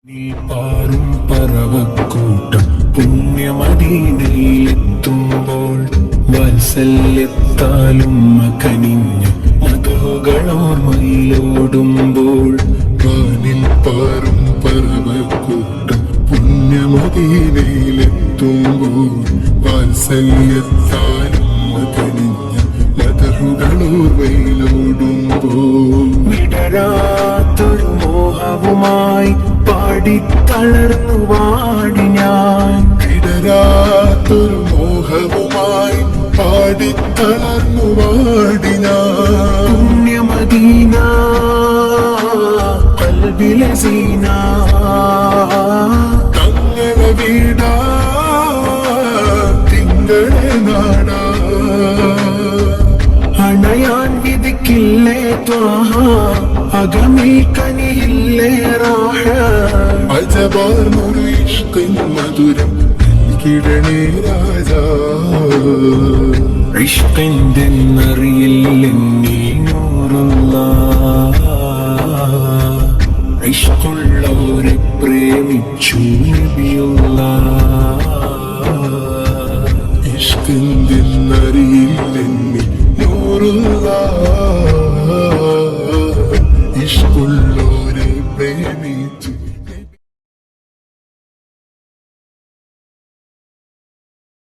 നീ പാറും പറവക്കൂട്ടം പുണ്യമദീനയിലെത്തുമ്പോൾ വാത്സല്യത്താലും കനിഞ്ഞ് മധുകളോർമ്മയിലോടുമ്പോൾ വാനിൽ പാറും പറവക്കൂട്ടം പുണ്യമദീനയിലെത്തുമ്പോൾ വാത്സല്യത്താലും കനിഞ്ഞ് മധുകളോർമ്മയിലോടുമ്പോൾ വിടരാത്തൊരു മോഹവുമായി പാടിത്തളർന്നു വാടി ഞാൻ വിടരാത്തൊരു മോഹവുമായി പാടിത്തളർന്നു വാടി ഞാൻ പുണ്യമദീന ഖൽബിലെ സീന തങ്ങളെ വീടാ തിങ്കളെ നാടാ അണയാൻ വിധിക്കില്ലേ ത്വാഹ അകമിൽ കനിയില്ലേ റാഹ അജബാർന്നൊരു ഇഷ്കിൻ മധുരം നൽകിടണേ രാജാ ഇഷ്കിന്റെന്നറിയില്ലെന്നീ നൂറുള്ള ഇഷ്കുള്ളവരെ പ്രേമിച്ചു നബിയുള്ള ഇഷ്കിന്റെന്നറിയില്ലെന്നീ നൂറുള്ള ഇഷ്കുള്ള